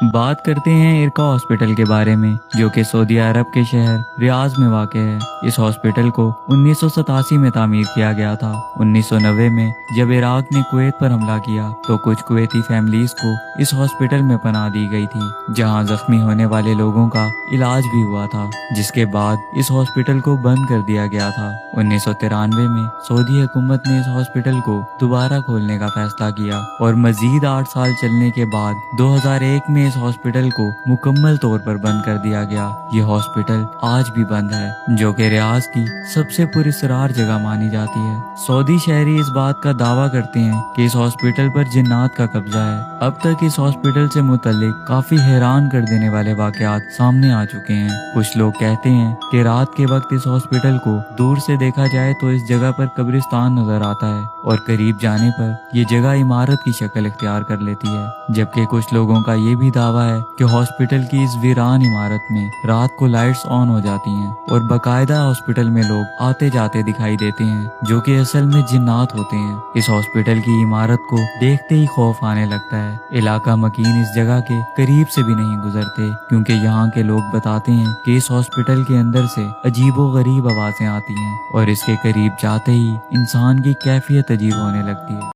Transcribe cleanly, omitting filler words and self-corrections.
बात करते हैं इरका हॉस्पिटल के बारे में, जो कि सऊदी अरब के शहर रियाज में वाक़ है। इस हॉस्पिटल को 1987 में तामीर किया गया था। 1990 में जब इराक ने कुवैत पर हमला किया तो कुछ कुवैती फैमिलीज को इस हॉस्पिटल में पनाह दी गई थी, जहां जख्मी होने वाले लोगों का इलाज भी हुआ था, जिसके बाद इस हॉस्पिटल को बंद कर दिया गया था। 1993 में सऊदी हुकूमत ने इस हॉस्पिटल को दोबारा खोलने का फैसला किया और मजीद 8 साल चलने के बाद 2001 में इस हॉस्पिटल को मुकम्मल तौर पर बंद कर दिया गया। ये हॉस्पिटल आज भी बंद है, जो कि रियाज की सबसे पुरअसरार जगह मानी जाती है। सऊदी शहरी इस बात का दावा करते हैं कि इस हॉस्पिटल पर जिन्नात का कब्जा है। अब तक इस हॉस्पिटल से मुतल्लिक काफी हैरान कर देने वाले वाकयात सामने आ चुके हैं। कुछ लोग कहते हैं कि रात के वक्त इस हॉस्पिटल को दूर से देखा जाए तो इस जगह पर कब्रिस्तान नजर आता है और करीब जाने पर ये जगह इमारत की शक्ल इख्तियार कर लेती है। जबकि कुछ लोगों का ये भी दावा है कि हॉस्पिटल की इस वीरान इमारत में रात को लाइट्स ऑन हो जाती हैं और बाकायदा हॉस्पिटल में लोग आते जाते दिखाई देते हैं, जो कि असल में जिन्नात होते हैं। इस हॉस्पिटल की इमारत को देखते ही खौफ आने लगता है। इलाका मकीन इस जगह के करीब से भी नहीं गुजरते, क्योंकि यहाँ के लोग बताते हैं कि इस हॉस्पिटल के अंदर से अजीबो गरीब आवाजें आती हैं और इसके करीब जाते ही इंसान की कैफियत अजीब होने लगती है।